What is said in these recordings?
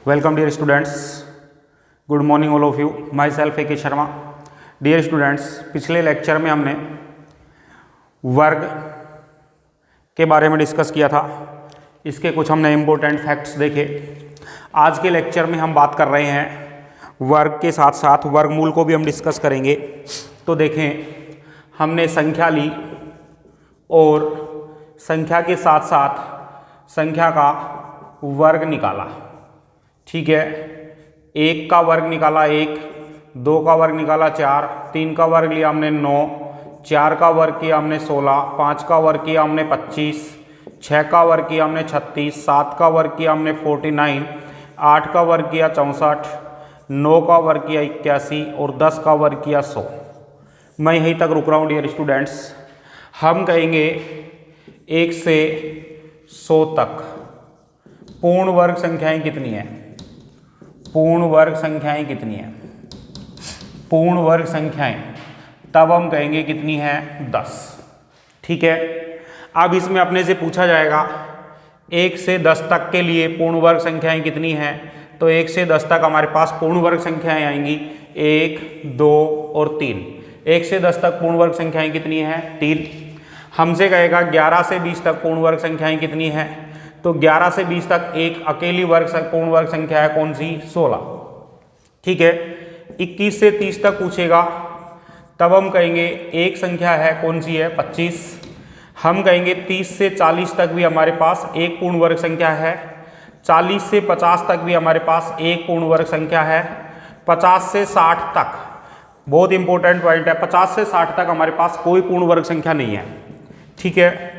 Welcome dear students, good morning all of you. Myself A K Sharma. Dear students, पिछले lecture में हमने वर्ग के बारे में डिस्कस किया था। इसके कुछ हमने इम्पोर्टेंट फैक्ट्स देखे। आज के लेक्चर में हम बात कर रहे हैं वर्ग के साथ साथ वर्गमूल को भी हम डिस्कस करेंगे। तो देखें, हमने संख्या ली और संख्या के साथ साथ संख्या का वर्ग निकाला। ठीक है, एक का वर्ग निकाला 1, 2 का वर्ग निकाला 4, 3 का वर्ग लिया हमने 9, 4 का वर्ग किया हमने 16, 5 का वर्ग किया हमने 25, 6 का वर्ग किया हमने 36, 7 का वर्ग किया हमने 49, 8 का वर्ग किया 64, 9 का वर्ग किया 81 और 10 का वर्ग किया 100। मैं यहीं तक रुक रहा हूँ डियर स्टूडेंट्स। हम कहेंगे 1 से 100 तक पूर्ण वर्ग संख्याएं कितनी हैं? पूर्ण वर्ग संख्याएं कितनी हैं? पूर्ण वर्ग संख्याएं तब हम कहेंगे कितनी है? 10। ठीक है, अब इसमें अपने से पूछा जाएगा 1 से 10 तक के लिए पूर्ण वर्ग संख्याएं कितनी हैं? तो 1 से 10 तक हमारे पास पूर्ण वर्ग संख्याएं आएंगी 1, 2 और 3। 1 से 10 तक पूर्ण वर्ग संख्याएं कितनी हैं? 3। हमसे कहेगा 11 से 20 तक पूर्ण वर्ग संख्याएं कितनी हैं? तो 11 से 20 तक एक अकेली पूर्ण वर्ग संख्या है, कौन सी? 16। ठीक है, 21 से 30 तक पूछेगा, तब हम कहेंगे एक संख्या है, कौन सी है? 25। हम कहेंगे 30 से 40 तक भी हमारे पास एक पूर्ण वर्ग संख्या है। 40 से 50 तक भी हमारे पास एक पूर्ण वर्ग संख्या है। 50 से 60 तक, बहुत इंपॉर्टेंट पॉइंट है, 50 से 60 तक हमारे पास कोई पूर्ण वर्ग संख्या नहीं है। ठीक है,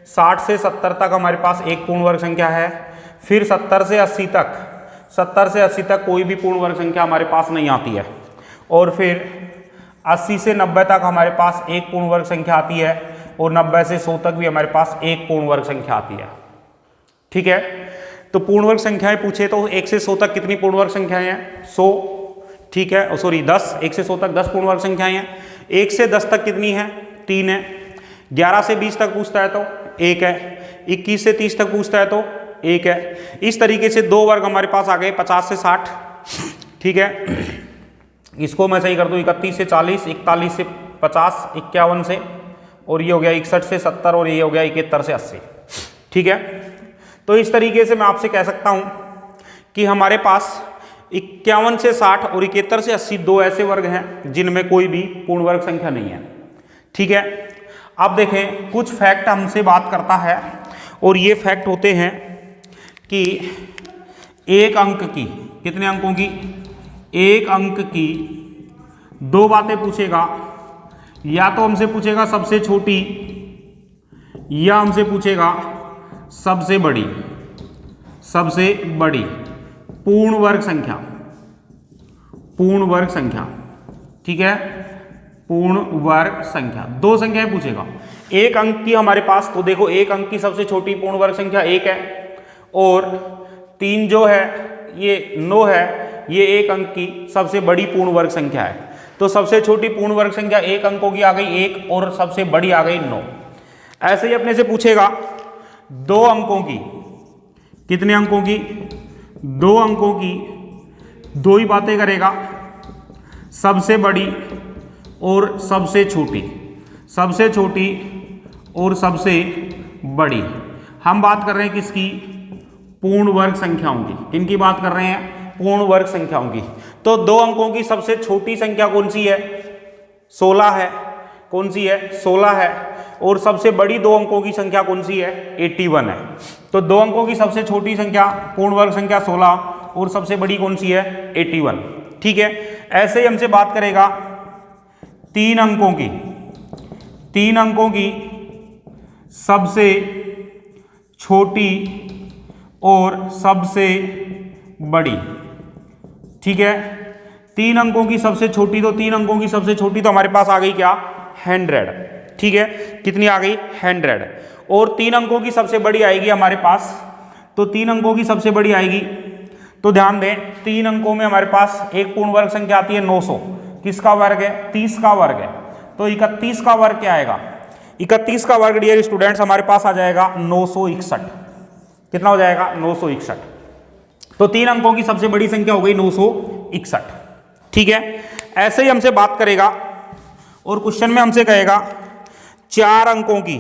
60 से 70 तक हमारे पास एक पूर्ण वर्ग संख्या है। फिर 70 से 80 तक कोई भी पूर्ण वर्ग संख्या हमारे पास नहीं आती है। और फिर 80 से 90 तक हमारे पास एक पूर्ण वर्ग संख्या आती है और 90 से 100 तक भी हमारे पास एक पूर्ण वर्ग संख्या आती है। ठीक है, तो पूर्ण वर्ग संख्याएं पूछे तो 1 से 100 तक कितनी पूर्ण वर्ग संख्याएं हैं? 100। ठीक है, सॉरी 10। 1 से 100 तक 10 पूर्ण वर्ग संख्याएं हैं। 1 से 10 तक कितनी है? 3 है। 11 से 20 तक पूछता है तो 1 है। 21 से 30 तक पूछता है तो 1 है। इस तरीके से दो वर्ग हमारे पास आ गए, 50 से 60। ठीक है, इसको मैं सही कर दूं, 31 से 40, 41 से 50, 51 से, और ये हो गया 61 से 70 और ये हो गया 71 से 80। ठीक है, तो इस तरीके से मैं आपसे कह सकता हूं कि हमारे पास 51 से 60 और 71 से 80 दो ऐसे वर्ग हैं जिनमें कोई भी पूर्ण वर्ग संख्या नहीं है। ठीक है, अब देखें, कुछ फैक्ट हमसे बात करता है और ये फैक्ट होते हैं कि एक अंक की, कितने अंकों की? एक अंक की दो बातें पूछेगा। या तो हमसे पूछेगा सबसे छोटी, या हमसे पूछेगा सबसे बड़ी। सबसे बड़ी पूर्ण वर्ग संख्या, पूर्ण वर्ग संख्या। ठीक है, पूर्ण वर्ग संख्या, दो संख्याएं पूछेगा एक अंक की हमारे पास। तो देखो, एक अंक की सबसे छोटी पूर्ण वर्ग संख्या 1 है और 3 जो है ये 9 है, ये एक अंक की सबसे बड़ी पूर्ण वर्ग संख्या है। तो सबसे छोटी पूर्ण वर्ग संख्या 1 अंकों की आ गई 1 और सबसे बड़ी आ गई 9। ऐसे ही अपने से पूछेगा 2 अंकों की, कितने अंकों की? 2 अंकों की दो ही बातें करेगा, सबसे बड़ी और सबसे छोटी। सबसे छोटी और सबसे बड़ी। हम बात कर रहे हैं किसकी? पूर्ण वर्ग संख्याओं की। किनकी बात कर रहे हैं? पूर्ण वर्ग संख्याओं की। तो 2 अंकों की सबसे छोटी संख्या कौन सी है? 16 है। कौन सी है? 16 है। और सबसे बड़ी 2 अंकों की संख्या कौन सी है? 81 है। तो 2 अंकों की सबसे छोटी संख्या पूर्ण वर्ग संख्या 16 और सबसे बड़ी कौन सी है? 81। ठीक है, ऐसे ही हमसे बात करेगा 3 अंकों की, 3 अंकों की सबसे छोटी और सबसे बड़ी। ठीक है, 3 अंकों की सबसे छोटी, तो 3 अंकों की सबसे छोटी तो हमारे पास आ गई क्या? 100। ठीक है, कितनी आ गई? 100। और 3 अंकों की सबसे बड़ी आएगी हमारे पास, तो 3 अंकों की सबसे बड़ी आएगी, तो ध्यान दें 3 अंकों में हमारे पास एक पूर्ण वर्ग संख्या आती है 900। किसका वर्ग है? 30 का वर्ग है। तो 31 का वर्ग क्या आएगा? 31 का वर्ग डियर स्टूडेंट्स हमारे पास आ जाएगा 961। कितना हो जाएगा? 961। तो 3 अंकों की सबसे बड़ी संख्या हो गई 961। ठीक है, ऐसे ही हमसे बात करेगा और क्वेश्चन में हमसे कहेगा 4 अंकों की,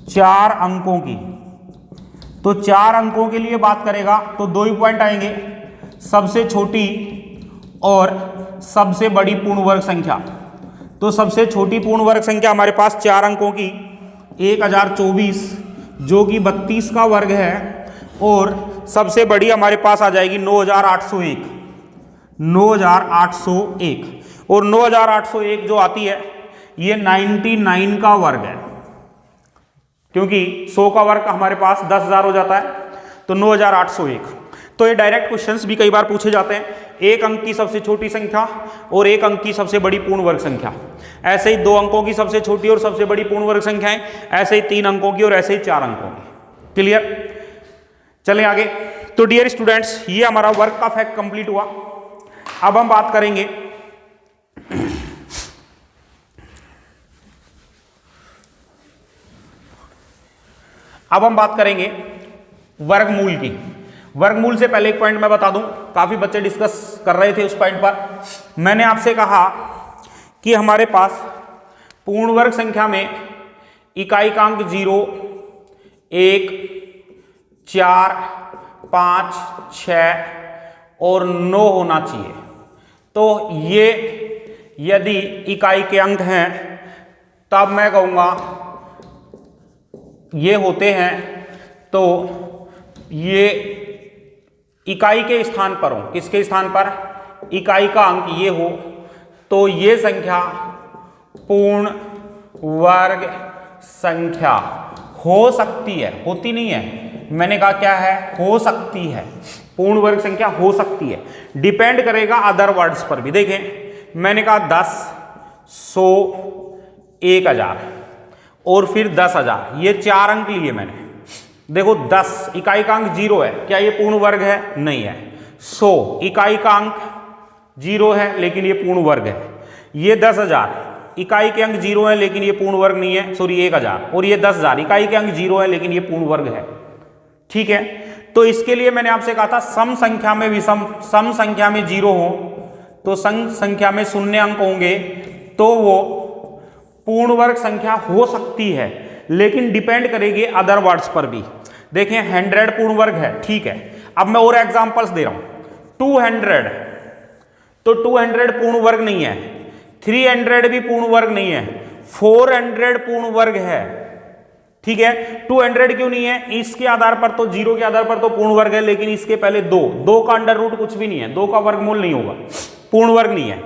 4 अंकों की, तो 4 अंकों के लिए बात करेगा तो 2 ही पॉइंट आएंगे, सबसे छोटी और सबसे बड़ी पूर्ण वर्ग संख्या। तो सबसे छोटी पूर्ण वर्ग संख्या हमारे पास 4 अंकों की 1024 जो कि 32 का वर्ग है, और सबसे बड़ी हमारे पास आ जाएगी 9801, 9801, और 9801 जो आती है ये 99 का वर्ग है, क्योंकि 100 का वर्ग हमारे पास 10,000 हो जाता है, तो 9801। तो ये डायरेक्ट क्वेश्चंस भी कई बार पूछे जाते हैं, 1 अंक की सबसे छोटी संख्या और 1 अंक की सबसे बड़ी पूर्ण वर्ग संख्या, ऐसे ही 2 अंकों की सबसे छोटी और सबसे बड़ी पूर्ण वर्ग संख्याएं, ऐसे ही 3 अंकों की और ऐसे ही 4 अंकों की। क्लियर? चलें आगे। तो डियर स्टूडेंट्स, ये हमारा वर्ग का फैक्ट कंप्लीट हुआ। अब हम बात करेंगे वर्गमूल की। वर्गमूल से पहले एक पॉइंट मैं बता दूं, काफी बच्चे डिस्कस कर रहे थे उस पॉइंट पर। मैंने आपसे कहा कि हमारे पास पूर्ण वर्ग संख्या में इकाई का अंक 0, 1, 4, 5, 6 और 9 होना चाहिए। तो ये यदि इकाई के अंक हैं तब मैं कहूँगा ये होते हैं, तो ये इकाई के स्थान पर हो। किसके स्थान पर? इकाई का अंक ये हो तो ये संख्या पूर्ण वर्ग संख्या हो सकती है, होती नहीं है। मैंने कहा क्या है? हो सकती है, पूर्ण वर्ग संख्या हो सकती है। डिपेंड करेगा अदर वर्ड्स पर भी। देखें, मैंने कहा 10, 100, 1000 और फिर 10,000, ये 4 अंक लिए मैंने। देखो 10 इकाई का अंक 0 है, क्या ये पूर्ण वर्ग है? नहीं है। 100 इकाई का अंक 0 है लेकिन ये पूर्ण वर्ग है। ये 10,000 इकाई के अंक 0 है लेकिन ये पूर्ण वर्ग नहीं है, सॉरी 1000, और ये 10,000 इकाई के अंक 0 है लेकिन ये पूर्ण वर्ग है। ठीक है, तो इसके लिए मैंने आपसे कहा था सम संख्या में विषम, सम संख्या में 0 हो तो सम संख्या में शून्य अंक होंगे तो वो पूर्ण वर्ग संख्या हो सकती है, लेकिन डिपेंड करेगी अदर वर्ड्स पर भी। देखें 100 पूर्ण वर्ग है, ठीक है। अब मैं और एग्जांपल्स दे रहा हूं। 200, तो 200 पूर्ण वर्ग नहीं है। 300 भी पूर्ण वर्ग नहीं है। 400 पूर्ण वर्ग है, ठीक है। 200 क्यों नहीं है? इसके आधार पर तो 0 के आधार पर तो पूर्ण वर्ग है, लेकिन इसके पहले 2 का अंडर रूट कुछ भी नहीं है, 2 का वर्गमूल नहीं होगा, पूर्ण वर्ग नहीं है।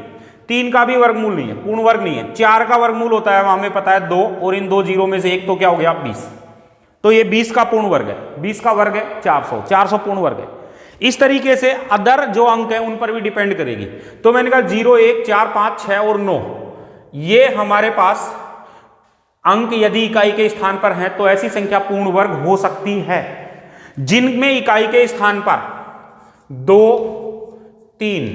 3 का भी वर्गमूल नहीं है, पूर्ण वर्ग नहीं है। 4 का वर्गमूल होता है, हमें पता है 2, और इन 2 जीरो में से एक तो क्या हो गया? 20, तो ये 20 का पूर्ण वर्ग है। 20 का वर्ग है 400, 400 पूर्ण वर्ग है। इस तरीके से अदर जो अंक है उन पर भी डिपेंड करेगी। तो मैंने कहा 0, 1, 4, 5, 6 और 9, ये हमारे पास अंक यदि इकाई के स्थान पर हैं तो ऐसी संख्या पूर्ण वर्ग हो सकती है जिनमें इकाई के स्थान पर 2, 3,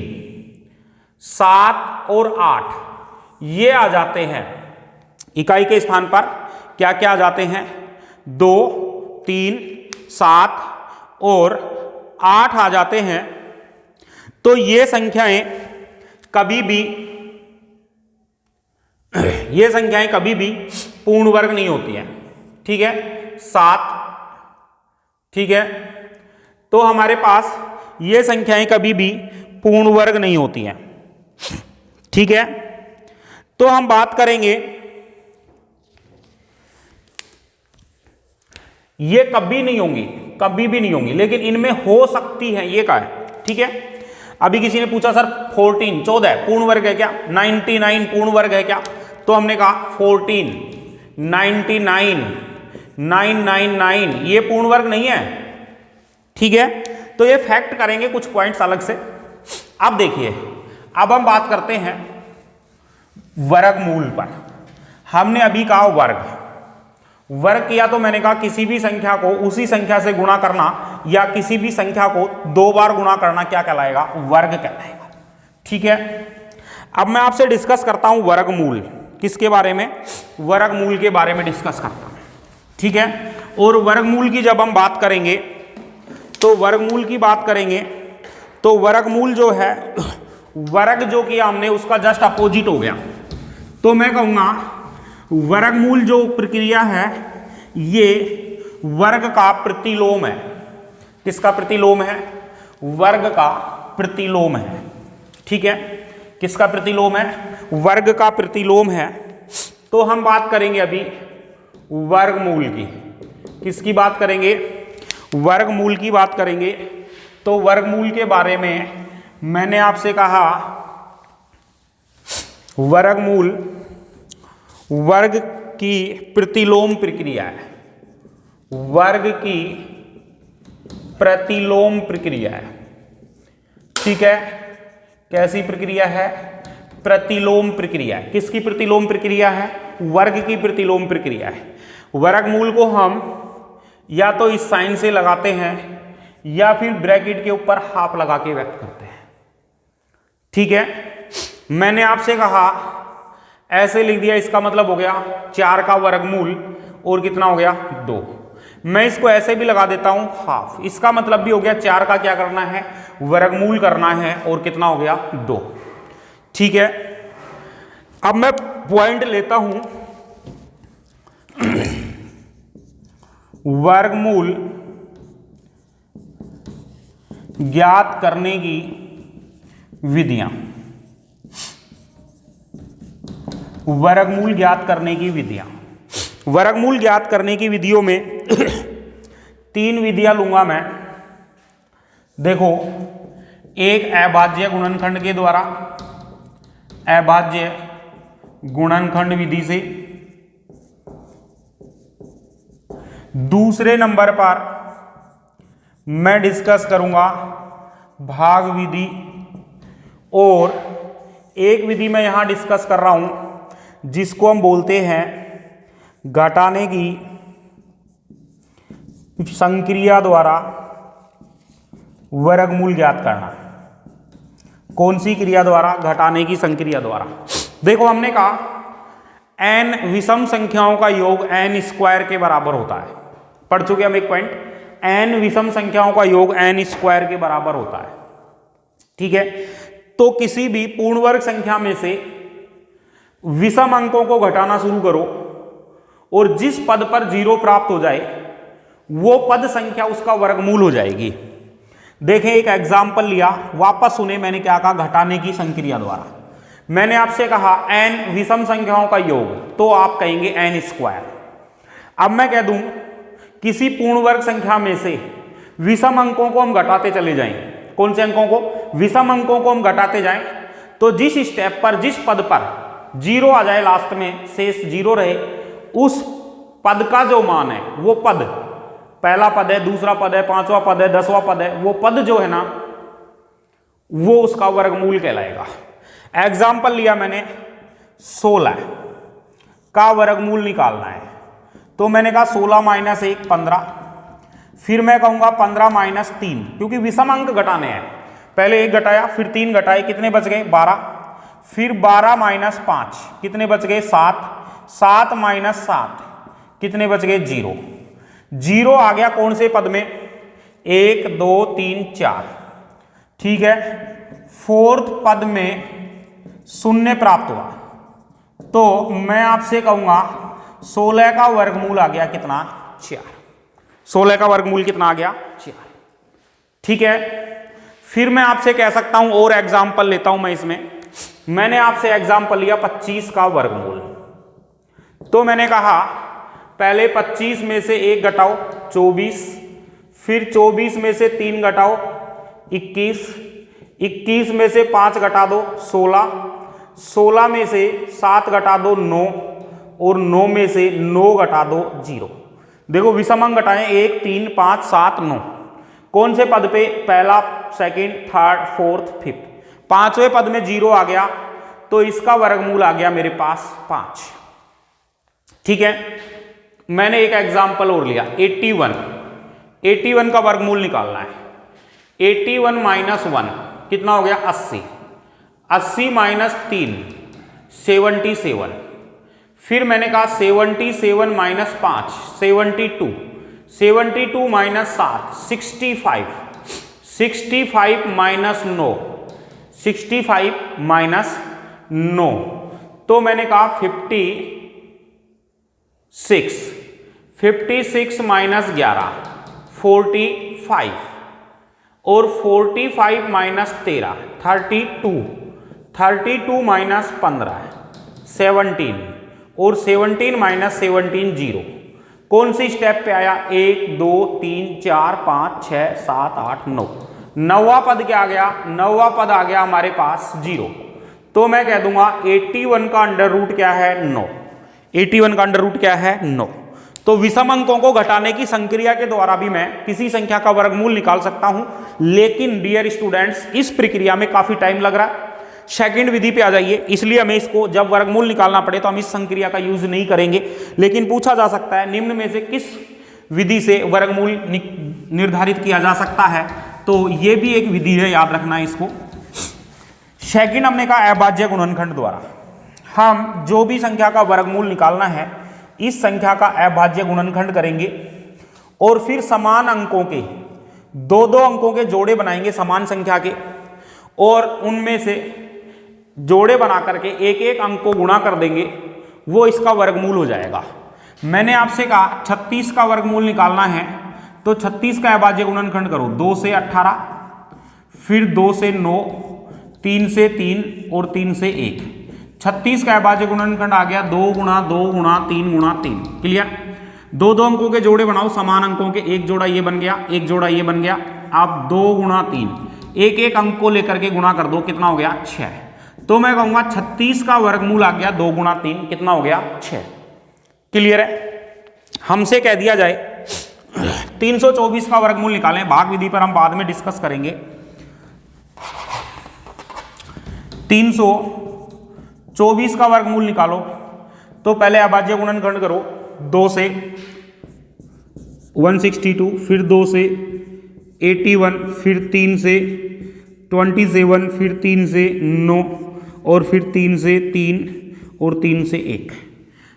7 और 8 ये आ जाते हैं। इकाई के स्थान पर क्या क्या आ जाते हैं? 2, 3, 7 और 8 आ जाते हैं। तो ये संख्याएं कभी भी पूर्ण वर्ग नहीं होती हैं, ठीक है। 7, ठीक है, तो हमारे पास ये संख्याएं कभी भी पूर्ण वर्ग नहीं होती हैं, ठीक है। तो हम बात करेंगे, ये कभी नहीं होंगी, कभी भी नहीं होंगी, लेकिन इनमें हो सकती है, ये कहा है, ठीक है। अभी किसी ने पूछा सर 14 पूर्ण वर्ग है क्या? 99 पूर्ण वर्ग है क्या? तो हमने कहा 14, 99, 999 ये पूर्ण वर्ग नहीं है, ठीक है। तो ये फैक्ट करेंगे कुछ पॉइंट्स अलग से। अब देखिए, अब हम बात करते हैं वर्गमूल पर। हमने अभी कहा वर्ग किया, तो मैंने कहा किसी भी संख्या को उसी संख्या से गुणा करना या किसी भी संख्या को 2 बार गुणा करना क्या कहलाएगा? वर्ग कहलाएगा, ठीक है। अब मैं आपसे डिस्कस करता हूं वर्गमूल। किसके बारे में? वर्गमूल के बारे में डिस्कस करता हूं, ठीक है। और वर्गमूल की जब हम बात करेंगे तो वर्गमूल की बात करेंगे तो वर्गमूल जो है, वर्ग जो किया हमने उसका जस्ट अपोजिट हो गया। तो मैं कहूँगा वर्गमूल जो प्रक्रिया है ये वर्ग का प्रतिलोम है। किसका प्रतिलोम है? वर्ग का प्रतिलोम है। ठीक है, किसका प्रतिलोम है? वर्ग का प्रतिलोम है। तो हम बात करेंगे अभी वर्गमूल की। किसकी बात करेंगे? वर्गमूल की बात करेंगे। तो वर्गमूल के बारे में मैंने आपसे कहा वर्गमूल वर्ग की प्रतिलोम प्रक्रिया है। वर्ग की प्रतिलोम प्रक्रिया है। ठीक है, कैसी प्रक्रिया है? प्रतिलोम प्रक्रिया है। किसकी प्रतिलोम प्रक्रिया है? वर्ग की प्रतिलोम प्रक्रिया है। वर्गमूल को हम या तो इस साइन से लगाते हैं या फिर ब्रैकेट के ऊपर हाफ लगा के व्यक्त करते हैं। ठीक है, मैंने आपसे कहा ऐसे लिख दिया, इसका मतलब हो गया 4 का वर्गमूल और कितना हो गया? 2। मैं इसको ऐसे भी लगा देता हूं हाफ, इसका मतलब भी हो गया 4 का क्या करना है? वर्गमूल करना है और कितना हो गया? 2। ठीक है, अब मैं पॉइंट लेता हूं वर्गमूल ज्ञात करने की विधियां। वर्गमूल ज्ञात करने की विधियां। वर्गमूल ज्ञात करने की विधियों में 3 विधियां लूंगा मैं। देखो, एक अभाज्य गुणनखंड के द्वारा, अभाज्य गुणनखंड विधि से। दूसरे नंबर पर मैं डिस्कस करूंगा भाग विधि, और एक विधि मैं यहां डिस्कस कर रहा हूं जिसको हम बोलते हैं घटाने की संक्रिया द्वारा वर्गमूल ज्ञात करना। कौन सी क्रिया द्वारा? घटाने की संक्रिया द्वारा। देखो, हमने कहा n विषम संख्याओं का योग n स्क्वायर के बराबर होता है। पढ़ चुके हम एक पॉइंट, n विषम संख्याओं का योग n स्क्वायर के बराबर होता है। ठीक है, तो किसी भी पूर्ण वर्ग संख्या में से विषम अंकों को घटाना शुरू करो और जिस पद पर 0 प्राप्त हो जाए वो पद संख्या उसका वर्गमूल हो जाएगी। देखें, एक एग्जाम्पल लिया, वापस सुने मैंने क्या कहा? घटाने की संक्रिया द्वारा। मैंने आपसे कहा n विषम संख्याओं का योग, तो आप कहेंगे n स्क्वायर। अब मैं कह दूं किसी पूर्ण वर्ग संख्या में से विषम अंकों को हम घटाते चले जाएं। कौन से अंकों को? विषम अंकों को हम घटाते जाएं, तो जिस स्टेप पर, जिस पद पर 0 आ जाए, लास्ट में शेष 0 रहे, उस पद का जो मान है, वो पद, पहला पद है, दूसरा पद है, 5वां पद है, 10वां पद है, वो पद जो है ना, वो उसका वर्गमूल कहलाएगा। एग्जाम्पल लिया मैंने 16 का वर्गमूल निकालना है, तो मैंने कहा 16 - 1 15, फिर मैं कहूंगा 15 - 3, क्योंकि विषम अंक घटाने हैं। पहले 1 घटाया, फिर 3 घटाए, कितने बच गए? 12। फिर 12 - 5 कितने बच गए? 7। 7 - 7 कितने बच गए? 0। 0 आ गया कौन से पद में? 1 2 3 4। ठीक है, 4th पद में 0 प्राप्त हुआ, तो मैं आपसे कहूंगा 16 का वर्गमूल आ गया कितना? 4। 16 का वर्गमूल कितना आ गया? 4। ठीक है, फिर मैं आपसे कह सकता हूं, और एग्जाम्पल लेता हूं मैं इसमें। मैंने आपसे एग्जाम्पल लिया 25 का वर्गमूल, तो मैंने कहा पहले 25 में से 1 घटाओ 24, फिर 24 में से 3 घटाओ 21, 21 में से 5 घटा दो 16, 16 में से 7 घटा दो 9, और 9 में से 9 घटा दो 0। देखो, विषम अंक घटाएं 1 3 5 7 9। कौन से पद पे? पहला, सेकंड, थर्ड, फोर्थ, फिफ्थ। 5वें पद में 0 आ गया, तो इसका वर्गमूल आ गया मेरे पास 5। ठीक है, मैंने एक एग्जाम्पल और लिया 81। 81 का वर्गमूल निकालना है। 81 - 1 कितना हो गया? 80। 80 - 3 77। फिर मैंने कहा 77 - 5 72। 72 माइनस 7 65, 65 माइनस 9, 65 माइनस 9, तो मैंने कहा 56, 56 माइनस 11 45, और 45 माइनस 13 32, 32 माइनस 15 17, और 17 माइनस 17 0। कौन सी स्टेप पे आया? 1 2 3 4 5 6 7 8 9, नौवां पद क्या आ गया? नौवां पद आ गया हमारे पास 0। तो मैं कह दूंगा 81 का अंडर रूट क्या है? 9। 81 का अंडर रूट क्या है? 9। तो विषम अंकों को घटाने की संक्रिया के द्वारा भी मैं किसी संख्या का वर्गमूल निकाल सकता हूं, लेकिन डियर स्टूडेंट्स इस प्रक्रिया में काफी टाइम लग रहा है। सेकंड विधि पे आ जाइए, इसलिए हमें इसको जब वर्गमूल निकालना पड़े तो हम इस संक्रिया का यूज नहीं करेंगे। लेकिन पूछा जा सकता है निम्न में से किस विधि से वर्गमूल निर्धारित किया जा सकता है, तो ये भी एक विधि है, याद रखना है इसको। सेकंड हमने कहा अभाज्य गुणनखंड द्वारा हम जो भी संख्या का वर्गमूल निकालना है इस संख्या का अभाज्य गुणनखंड करेंगे और फिर समान अंकों के दो दो अंकों के जोड़े बनाएंगे समान संख्या के, और उनमें से जोड़े बना करके एक एक अंक को गुणा कर देंगे, वो इसका वर्गमूल हो जाएगा। मैंने आपसे कहा 36 का वर्गमूल निकालना है, तो 36 का अभाज्य गुणनखंड करो। 2 से 18, फिर 2 से 9, 3 से 3 और 3 से 1। 36 का अभाज्य गुणनखंड आ गया 2 गुणा 2 गुणा 3 गुणा 3। क्लियर? दो दो अंकों के जोड़े बनाओ समान अंकों के, एक जोड़ा ये बन गया, एक जोड़ा ये बन गया। आप 2 गुणा 3 एक एक अंक को लेकर के गुणा कर दो, कितना हो गया? 6। तो मैं कहूंगा 36 का वर्गमूल आ गया 2 गुणा 3, कितना हो गया? 6। क्लियर है? हमसे कह दिया जाए 324 का वर्गमूल निकालें, भाग विधि पर हम बाद में डिस्कस करेंगे। 324 का वर्गमूल निकालो, तो पहले अभाज्य गुणनखंड करो। 2 से 162, फिर 2 से 81, फिर 3 से 27, फिर 3 से 9, और फिर 3 से 3 और 3 से 1।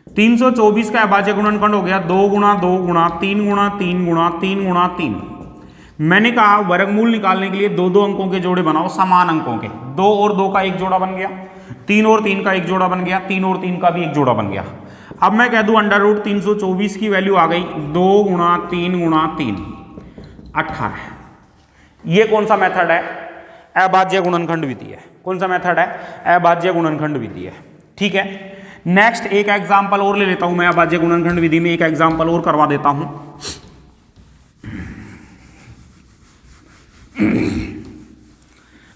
324 का अभाज्य गुणनखंड हो गया 2 गुणा 2 गुणा 3 गुणा 3 गुणा 3 गुणा 3। मैंने कहा वर्गमूल निकालने के लिए दो दो अंकों के जोड़े बनाओ समान अंकों के। 2 और 2 का एक जोड़ा बन गया, 3 और 3 का एक जोड़ा बन गया, 3 और 3 का भी एक जोड़ा बन गया। अब मैं कह दूं अंडर रूट 324 की वैल्यू आ गई 2 गुणा 3 गुणा 3 18। ये कौन सा मेथड है? अभाज्य गुणनखंड विधि है। कौन सा मेथड है? अभाज्य गुणनखंड विधि है। ठीक है, नेक्स्ट एक एग्जांपल और ले लेता हूं मैं। अभाज्य गुणनखंड विधि में एक एग्जांपल और करवा देता हूं।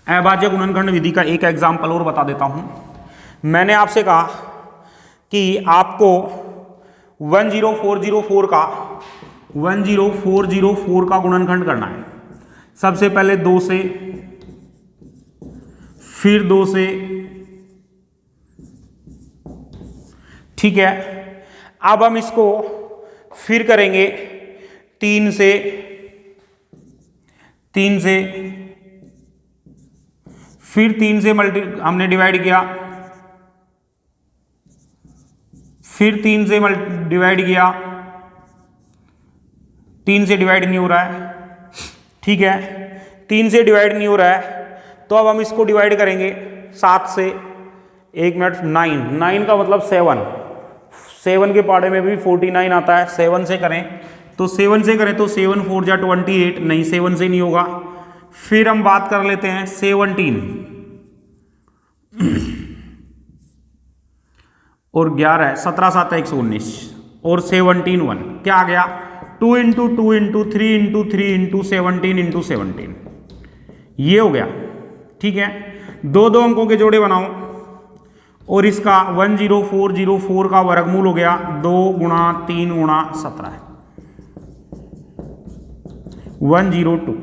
अभाज्य गुणनखंड विधि का एक एग्जांपल और बता देता हूं। मैंने आपसे कहा कि आपको 10404 का गुणनखंड करना है। सबसे पहले 2 से, फिर 2 से, ठीक है। अब हम इसको फिर करेंगे 3 से, फिर 3 से हमने डिवाइड किया, फिर 3 से डिवाइड किया, 3 से डिवाइड नहीं हो रहा है, ठीक है। 3 से डिवाइड नहीं हो रहा है, तो अब हम इसको डिवाइड करेंगे 7 से। 1 मिनट, 9 का मतलब 7 के पाड़े में भी 49 आता है। 7 से करें तो 7 4 जा 28, नहीं 7 से नहीं होगा। फिर हम बात कर लेते हैं 17 और 11, 17 7 119 और 17 1 क्या आ गया? 2 into 2 into 3 into 3 into 17 into 17, ये हो गया। ठीक है, दो दो अंकों के जोड़े बनाओ और इसका 10404 का वर्गमूल हो गया 2 गुणा 3 गुणा 17, 102।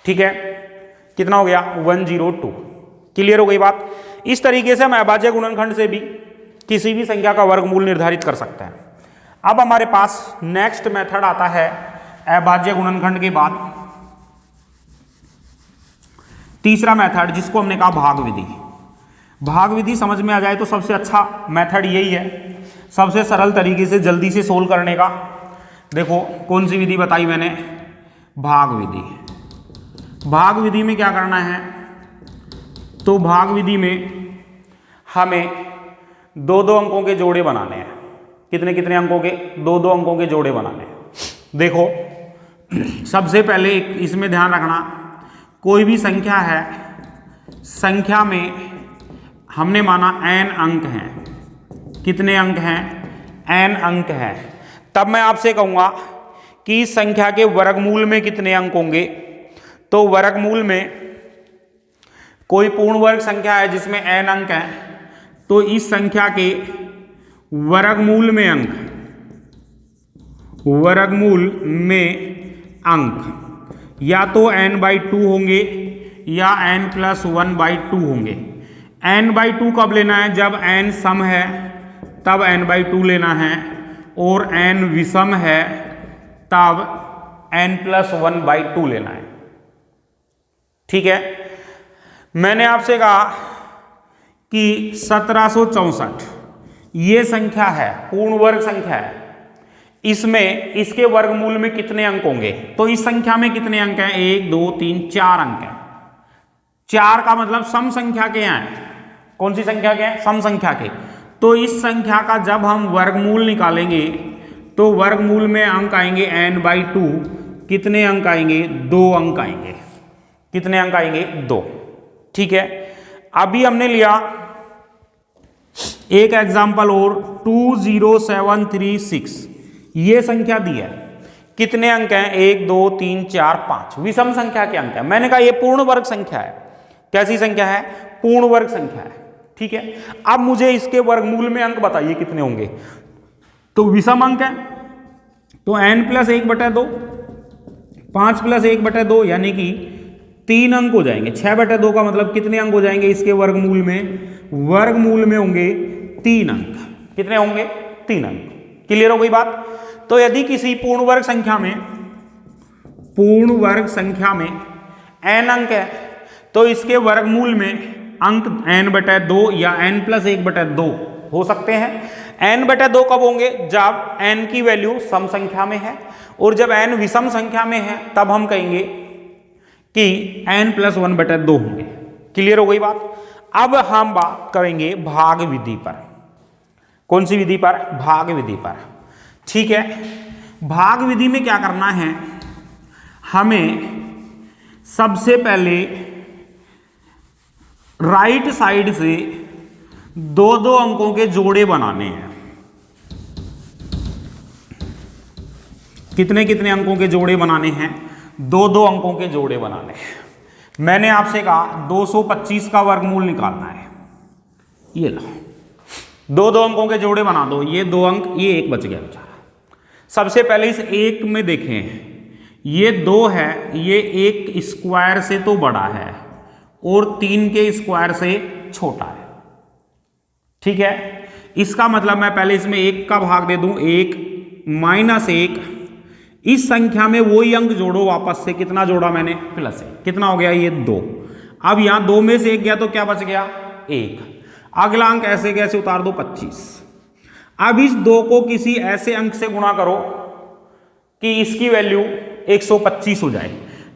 ठीक है, कितना हो गया? 102। क्लियर हो गई बात? इस तरीके से हम अभाज्य गुणनखंड से भी किसी भी संख्या का वर्गमूल निर्धारित कर सकते हैं। अब हमारे पास नेक्स्ट मेथड आता है अभाज्य गुणनखंड के बाद तीसरा मेथड, जिसको हमने कहा भाग विधि। भाग विधि समझ में आ जाए तो सबसे अच्छा मेथड यही है, सबसे सरल तरीके से जल्दी से सोल्व करने का। देखो कौन सी विधि बताई मैंने, भाग विधि। भाग विधि में क्या करना है, तो भाग विधि में हमें दो दो अंकों के जोड़े बनाने हैं। कितने कितने अंकों के, दो दो अंकों के जोड़े बनाने हैं। देखो सबसे पहले इसमें ध्यान रखना, कोई भी संख्या है, संख्या में हमने माना n अंक हैं। कितने अंक हैं, n अंक हैं। तब मैं आपसे कहूंगा कि इस संख्या के वर्गमूल में कितने अंक होंगे, तो वर्गमूल में कोई पूर्ण वर्ग संख्या है जिसमें n अंक हैं, तो इस संख्या के वर्गमूल में अंक, वर्गमूल में अंक या तो n/2 होंगे या n+1/2 होंगे। n/2 कब लेना है, जब n सम है तब n/2 लेना है, और n विषम है तब n+1/2 लेना है। ठीक है, मैंने आपसे कहा कि 1764 ये संख्या है, पूर्ण वर्ग संख्या है, इसमें इसके वर्गमूल में कितने अंक होंगे, तो इस संख्या में कितने अंक हैं, 1 2 3 4 अंक हैं। 4 का मतलब सम संख्या के हैं। कौन सी संख्या के हैं, सम संख्या के। तो इस संख्या का जब हम वर्गमूल निकालेंगे तो वर्गमूल में अंक आएंगे n/2। कितने अंक आएंगे, 2 अंक आएंगे। कितने अंक आएंगे, 2। ठीक है, अभी हमने लिया एक एग्जाम्पल और 20736, ये संख्या दी है। कितने अंक हैं, 1 2 3 4 5, विषम संख्या के अंक है। मैंने कहा ये पूर्ण वर्ग संख्या है। कैसी संख्या है, पूर्ण वर्ग संख्या है। ठीक है, अब मुझे इसके वर्गमूल में अंक बताइए कितने होंगे, तो विषम अंक है तो n+1/2, 5+1/2 यानी कि 3 अंक हो जाएंगे। 6/2 का मतलब कितने अंक हो जाएंगे इसके वर्गमूल में, वर्गमूल में होंगे 3 अंक। कितने होंगे, 3 अंक। क्लियर हो गई बात। तो यदि किसी पूर्ण वर्ग संख्या में n अंक है तो इसके वर्गमूल में अंक n/2 या n+1/2 हो सकते हैं। n/2 कब होंगे, जब n की वैल्यू सम संख्या में है, और जब n विषम संख्या में है तब हम कहेंगे कि n+1/2 होंगे। क्लियर हो गई बात। अब हम बात करेंगे भाग विधि पर। कौन सी विधि पर, भाग विधि पर। ठीक है, भाग विधि में क्या करना है, हमें सबसे पहले राइट साइड से दो दो अंकों के जोड़े बनाने हैं। कितने कितने अंकों के जोड़े बनाने हैं, दो दो अंकों के जोड़े बनाने हैं। मैंने आपसे कहा 225 का वर्गमूल निकालना है। ये लो, दो दो अंकों के जोड़े बना दो। ये 2 अंक, ये 1 बच गया बेचारा। सबसे पहले इस 1 में देखें, ये 2 है, ये 1 स्क्वायर से तो बड़ा है और 3 के स्क्वायर से छोटा है। ठीक है, इसका मतलब मैं पहले इसमें 1 का भाग दे दूं, 1 -1। इस संख्या में वही अंक जोड़ो वापस से। कितना जोड़ा मैंने, +1। कितना हो गया, ये 2। अब यहां 2 में से 1 गया तो क्या बच गया, 1। अगला अंक ऐसे कैसे उतार दो, 25। अब इस 2 को किसी ऐसे अंक से गुणा करो कि इसकी वैल्यू 125 हो जाए।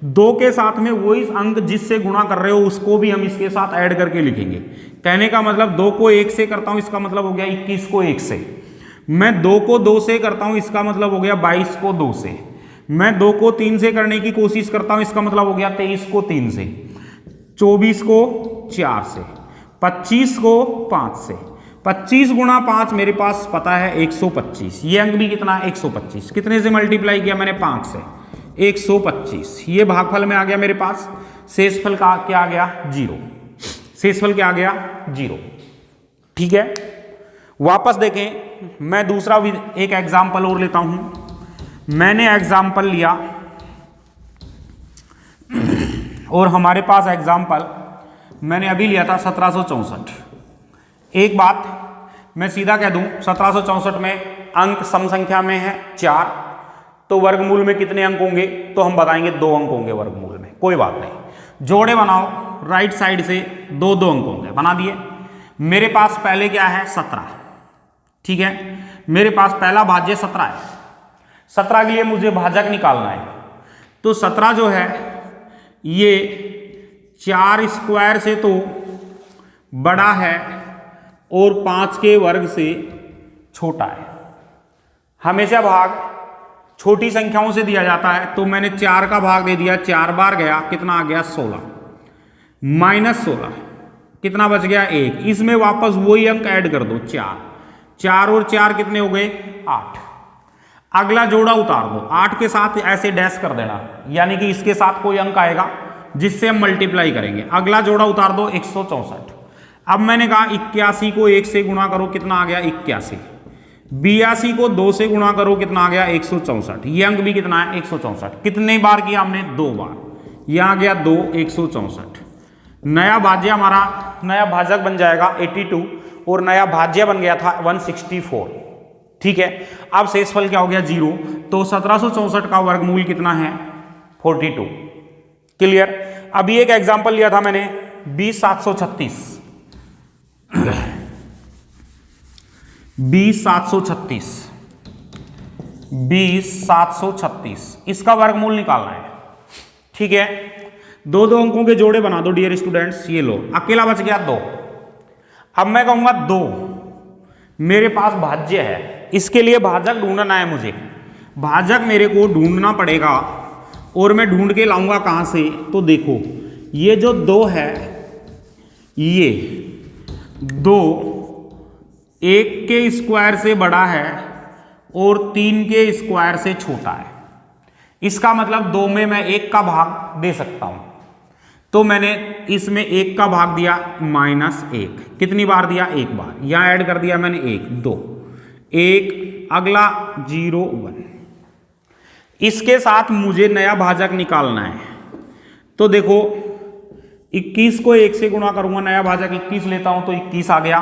2 के साथ में वही अंक जिससे गुणा कर रहे हो उसको भी हम इसके साथ ऐड करके लिखेंगे। कहने का मतलब 2 को 1 से करता हूं, इसका मतलब हो गया 21 को 1 से। मैं 2 को 2 से करता हूं, इसका मतलब हो गया 22 को 2 से। मैं 2 को 3 से करने की कोशिश करता हूं, इसका मतलब हो गया 23 को 3 से, 24 को 4 से, 25 को 5 से। 25 गुणा 5 मेरे पास पता है 125। ये अंक भी कितना है, 125। कितने से मल्टीप्लाई किया मैंने, 5 से, 125। ये भागफल में आ गया मेरे पास। शेषफल का क्या आ गया, 0। शेषफल क्या आ गया, 0। ठीक है, वापस देखें, मैं दूसरा एक एग्जाम्पल और लेता हूं। मैंने एग्जाम्पल लिया और हमारे पास एग्जाम्पल मैंने अभी लिया था 1764। एक बात मैं सीधा कह दूं, 1764 में अंक सम संख्या में है 4, तो वर्गमूल में कितने अंक होंगे, तो हम बताएंगे 2 अंक होंगे वर्गमूल में। कोई बात नहीं, जोड़े बनाओ, राइट साइड से 2 अंक होंगे। बना दिए। मेरे पास पहले क्या है, 17। ठीक है, मेरे पास पहला भाज्य 17 है। 17 के लिए मुझे भाजक निकालना है। तो 17 जो है ये 4 स्क्वायर से तो बड़ा है और 5 के वर्ग से छोटा है। हमेशा भाग छोटी संख्याओं से दिया जाता है, तो मैंने 4 का भाग दे दिया, 4 बार गया, कितना आ गया 16, -16 कितना बच गया 1। इसमें वापस वही अंक ऐड कर दो 4, 4 और 4 कितने हो गए 8। अगला जोड़ा उतार दो, 8 के साथ ऐसे डैश कर देना, यानी कि इसके साथ कोई अंक आएगा जिससे हम मल्टीप्लाई करेंगे। अगला जोड़ा उतार दो 164। अब मैंने कहा 81 को 1 से गुणा करो, कितना आ गया 81। 82 को 2 से गुणा करो, कितना आ गया 164। ये अंक भी कितना है 164। कितने बार किया हमने 2 बार, यहां आ गया 2 164। नया भाज्य हमारा नया भाजक बन जाएगा 82 और नया भाज्य बन गया था 164। ठीक है, अब शेषफल क्या हो गया 0। तो 1764 का वर्गमूल कितना है 42। क्लियर। अभी एक एग्जांपल लिया था मैंने 20736 20736 इसका वर्गमूल निकालना है। ठीक है, दो अंकों के जोड़े बना दो डियर स्टूडेंट्स। ये लो, अकेला बच गया 2। अब मैं कहूंगा 2 मेरे पास भाज्य है, इसके लिए भाजक ढूंढना है मुझे। भाजक मेरे को ढूंढना पड़ेगा और मैं ढूंढ के लाऊंगा कहां से। तो देखो ये जो 2 है, ये 2 1 के स्क्वायर से बड़ा है और 3 के स्क्वायर से छोटा है। इसका मतलब 2 में मैं 1 का भाग दे सकता हूं। तो मैंने इसमें 1 का भाग दिया -1। कितनी बार दिया 1 बार, यहां ऐड कर दिया मैंने 1 2 1, अगला 0 1। इसके साथ मुझे नया भाजक निकालना है। तो देखो 21 को 1 से गुणा करूंगा, नया भाजक 21 लेता हूं तो 21 आ गया।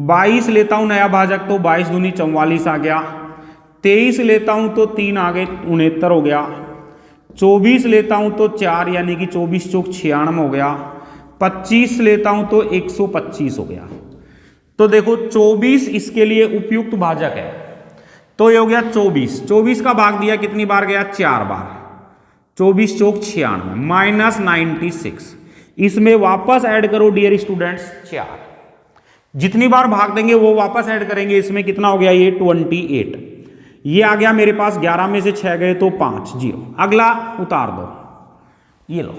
22 लेता हूं नया भाजक, तो 22 दूनी 44 आ गया। 23 लेता हूं तो 3 आ गए 69 हो गया। 24 लेता हूं तो 4 यानी कि 24 चौक 96 हो गया। 25 लेता हूं तो 125 हो गया। तो देखो 24 इसके लिए उपयुक्त भाजक है, तो ये हो गया 24। 24 का भाग दिया, कितनी बार गया 4 बार। 24 चौक 96 -96। इसमें वापस ऐड करो डियर स्टूडेंट्स 4। जितनी बार भाग देंगे वो वापस ऐड करेंगे। इसमें कितना हो गया ये 28। ये आ गया मेरे पास, 11 में से 6 गए तो 5 0। अगला उतार दो, ये लो।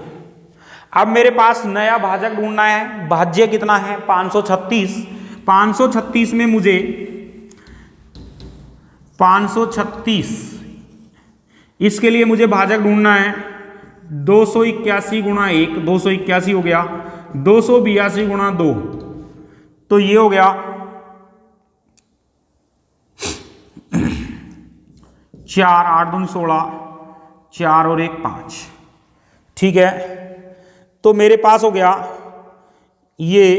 अब मेरे पास नया भाजक ढूंढना है। भाज्य कितना है 536। 536 में मुझे 536 इसके लिए मुझे भाजक ढूंढना है। 281 गुणा 1 281 हो गया। 282 गुणा 2 तो ये हो गया 4 8 दूनी 16, 4 और 1 5। ठीक है, तो मेरे पास हो गया ये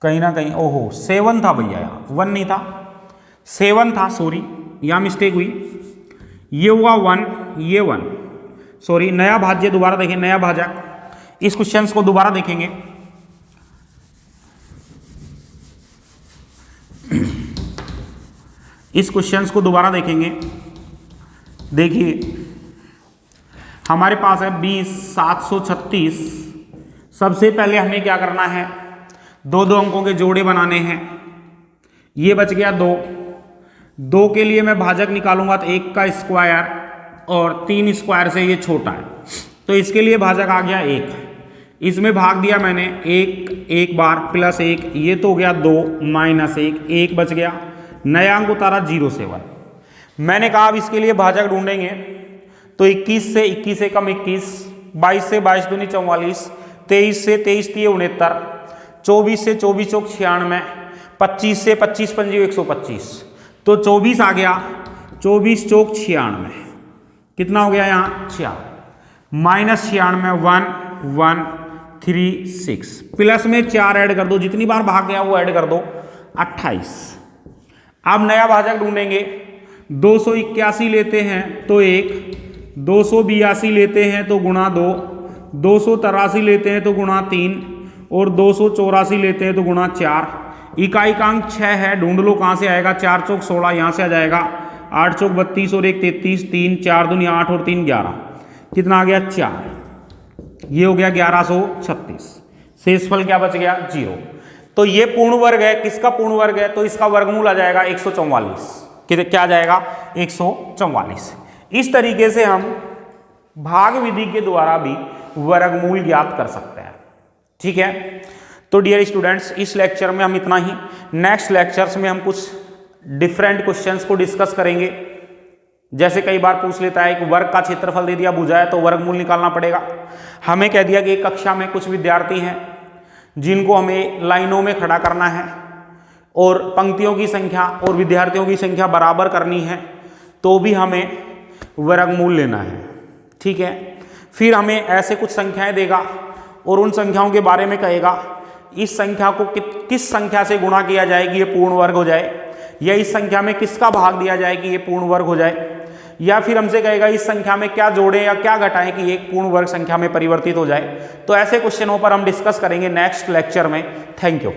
कहीं ना कहीं, ओहो 7 था भैया, यहाँ 1 नहीं था 7 था, सॉरी यहां मिस्टेक हुई। ये हुआ 1, ये 1, सॉरी। नया भाज्य दोबारा देखें, नया भाजक, इस क्वेश्चंस को दोबारा देखेंगे। इस क्वेश्चंस को दोबारा देखेंगे। देखिए हमारे पास है 20736। सबसे पहले हमें क्या करना है, दो अंकों के जोड़े बनाने हैं। ये बच गया 2 के लिए मैं भाजक निकालूंगा तो 1 का स्क्वायर और 3 स्क्वायर से ये छोटा है, तो इसके लिए भाजक आ गया 1। इसमें भाग दिया मैंने 1 बार +1, ये तो हो गया 2 -1, 1 बच गया। नया अंक उतारा 0 मैंने कहा अब इसके लिए भाजक ढूंढेंगे। तो 21 से 21 से कम 21, 22 से 22 दूनी 44, 23 से 23 3 69, 24 से 24 चौक 96, 25 से 25 पंजी 125। तो 24 आ गया, 24 चौक 96 कितना हो गया यहाँ 4 -96 1 1 3 6 प्लस में 4 ऐड कर दो, जितनी बार भाग गया वो ऐड कर दो 28। अब नया भाजक ढूंढेंगे। 281 लेते हैं तो 1, 282 लेते हैं तो गुणा 2, 283 लेते हैं तो गुणा 3 और 284 लेते हैं तो गुणा 4। इकाइकांक 6 है, ढूंढ लो कहाँ से आएगा। 4 चौक 16 यहाँ से आ जाएगा, 8 चौक 32 और 1 33, 3 4 दूनी 8 और 3 11, कितना आ गया 4। ये हो गया 1136। शेषफल क्या बच गया 0। तो ये पूर्ण वर्ग है, किसका पूर्ण वर्ग है, तो इसका वर्गमूल आ जाएगा 144। क्या आ जाएगा 144। इस तरीके से हम भाग विधि के द्वारा भी वर्गमूल ज्ञात कर सकते हैं। ठीक है, तो डियर स्टूडेंट्स इस लेक्चर में हम इतना ही। नेक्स्ट लेक्चर्स में हम कुछ डिफरेंट क्वेश्चंस को डिस्कस करेंगे। जैसे कई बार पूछ लेता है कि वर्ग का क्षेत्रफल दे दिया भुजा है तो वर्गमूल निकालना पड़ेगा। हमें कह दिया कि एक कक्षा में कुछ विद्यार्थी हैं जिनको हमें लाइनों में खड़ा करना है और पंक्तियों की संख्या और विद्यार्थियों की संख्या बराबर करनी है, तो भी हमें वर्गमूल लेना है। ठीक है, फिर हमें ऐसे कुछ संख्याएं देगा और उन संख्याओं के बारे में कहेगा इस संख्या को किस संख्या से गुणा किया जाए कि ये पूर्ण वर्ग हो जाए, या इस संख्या में किसका भाग दिया जाए कि ये पूर्ण वर्ग हो जाए, या फिर हमसे कहेगा इस संख्या में क्या जोड़ें या क्या घटाएं कि एक पूर्ण वर्ग संख्या में परिवर्तित हो जाए। तो ऐसे क्वेश्चनों पर हम डिस्कस करेंगे नेक्स्ट लेक्चर में। Thank you.